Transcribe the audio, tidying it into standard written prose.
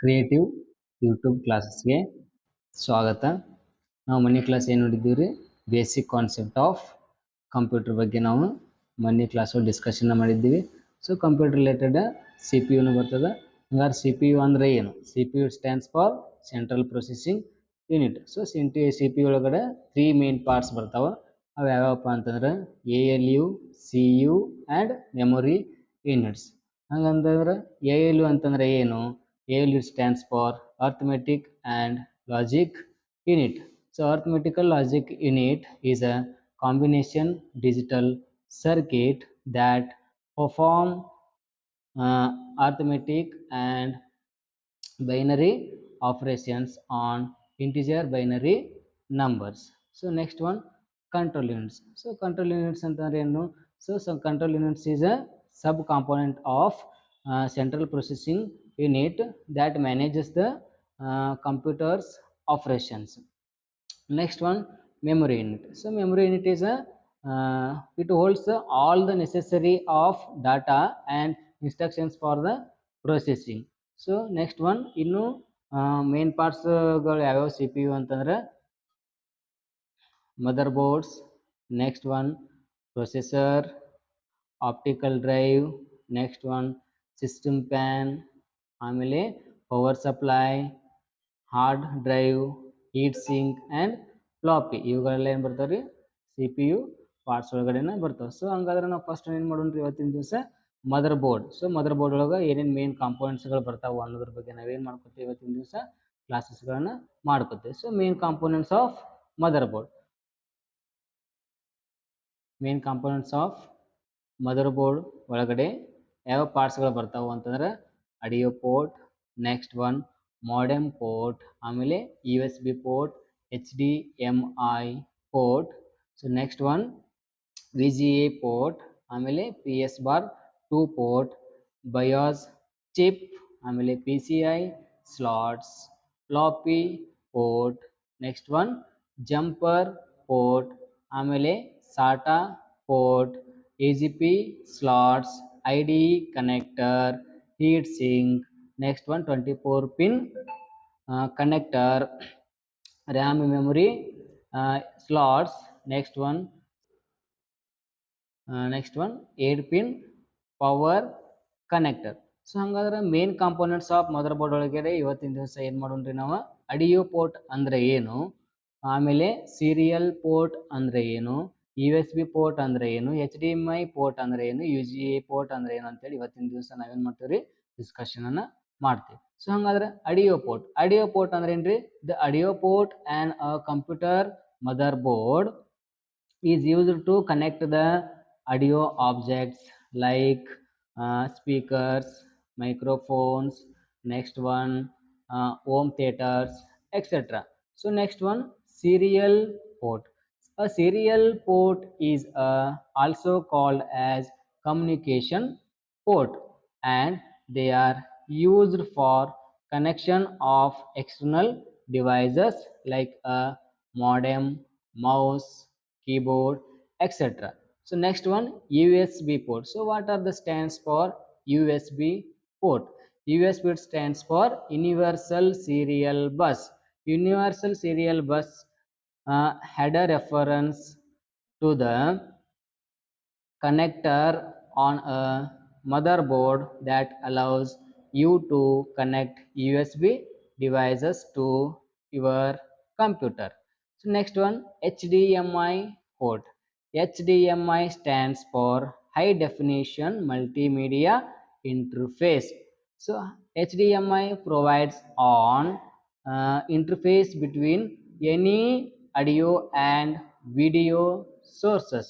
Creative YouTube ಕ್ಲಾಸಸ್ಗೆ ಸ್ವಾಗತ. ನಾವು ಮನಿ class ಏನು ನೋಡಿದ್ದೀವಿ ರೀ, ಬೇಸಿಕ್ ಕಾನ್ಸೆಪ್ಟ್ ಆಫ್ ಕಂಪ್ಯೂಟರ್ ಬಗ್ಗೆ ನಾವು ಮನಿ ಕ್ಲಾಸು ಡಿಸ್ಕಷನ್ ಮಾಡಿದ್ದೀವಿ. So computer related C P ಯುನು ಬರ್ತದೆ. ಹಂಗಾರೆ ಸಿ ಪಿ ಯು ಅಂದರೆ ಏನು? C P U stands for central processing unit. So C P U ಒಳಗಡೆ 3 ಮೇನ್ ಪಾರ್ಟ್ಸ್ ಬರ್ತಾವೆ. ಅವು ಯಾವ್ಯಾವಪ್ಪ ಅಂತಂದ್ರೆ ALU, CU and memory units. ಹಂಗಂತಂದ್ರೆ ALU ಅಂತಂದ್ರೆ ಏನು? ALU stands for Arithmetic and Logic Unit. So arithmetical logic unit is a combination digital circuit that perform arithmetic and binary operations on integer binary numbers. So next one, control units. So control units ಅಂತಂದ್ರೆ ಏನು? So some control units is a sub component of central processing unit that manages the computer's operations. Next one, memory unit. So memory unit is a it holds all the necessary of data and instructions for the processing. So next one, ಇನ್ನು main parts ಗಳು ಯಾವ್ಯಾವ CPU ಅಂತಂದ್ರೆ motherboards, next one processor, optical drive, next one system pan, ಆಮೇಲೆ power supply, hard drive, heat sink and floppy. ಇವುಗಳೆಲ್ಲ ಏನು ಬರ್ತಾವೆ ರೀ, C P U parts ಒಳಗಡೆನ ಬರ್ತಾವೆ. ಸೊ ಹಂಗಾದ್ರೆ ನಾವು ಫಸ್ಟ್ ಏನು ಮಾಡೋಣ ರೀ ಇವತ್ತಿನ ದಿವಸ, mother board. So mother board ಒಳಗೆ ಏನೇನು ಮೇನ್ ಕಾಂಪೋನೆಂಟ್ಸ್ಗಳು ಬರ್ತಾವೆ ಅನ್ನೋದ್ರ ಬಗ್ಗೆ ನಾವೇನು ಮಾಡ್ಕೊತೀವಿ ಇವತ್ತಿನ ದಿವಸ ಕ್ಲಾಸಸ್ಗಳನ್ನು ಮಾಡ್ಕೊತೀವಿ. So main components of mother board. Main components of mother board ಒಳಗಡೆ ಯಾವ ಪಾರ್ಟ್ಸ್ಗಳು ಬರ್ತಾವೆ ಅಂತಂದ್ರೆ audio port, next one modem port, ಆಮೇಲೆ USB port, HDMI port. So next one VGA port, ಆಮೇಲೆ PS bar 2 port, BIOS chip, ಆಮೇಲೆ PCI slots, floppy port, next one jumper port, ಆಮೇಲೆ SATA port, AGP slots, IDE connector, heat sink, next one 24 pin connector, RAM memory slots, next one 8 pin power connector. So ಹಂಗಾದ್ರೆ main components of mother board ಒಳಗಡೆ ಇವತ್ತಿನ ದಿವಸ ಏನು ಮಾಡೋಣ್ರಿ ನಾವು, audio port ಅಂದರೆ ಏನು, ಆಮೇಲೆ ಸೀರಿಯಲ್ ಪೋರ್ಟ್ ಅಂದರೆ ಏನು, USB ಪೋರ್ಟ್ ಅಂದರೆ ಏನು, HDMI ಪೋರ್ಟ್ ಅಂದರೆ ಏನು, UGA ಪೋರ್ಟ್ ಅಂದರೆ ಏನು ಅಂತೇಳಿ ಇವತ್ತಿನ ದಿವಸ ನಾವೇನು ಮಾಡ್ತೀವಿ ರೀ, ಡಿಸ್ಕಷನ್ ಅನ್ನ ಮಾಡ್ತೀವಿ. ಸೊ ಹಂಗಾದ್ರೆ ಆಡಿಯೋ ಪೋರ್ಟ್ ಅಂದ್ರೆ ಏನ್ರಿ, the audio port and a computer motherboard is used to connect the audio objects like speakers, microphones, next one home theaters, etc. So next one, serial port. A serial port is also called as communication port, and they are used for connection of external devices like a modem, mouse, keyboard, etc. So next one, USB port. So what are the stands for USB port? USB stands for Universal Serial Bus. Universal Serial Bus had a reference to the connector on a motherboard that allows you to connect USB devices to your computer. So next one, HDMI port. HDMI stands for High Definition Multimedia Interface. So HDMI provides an interface between any audio and video sources.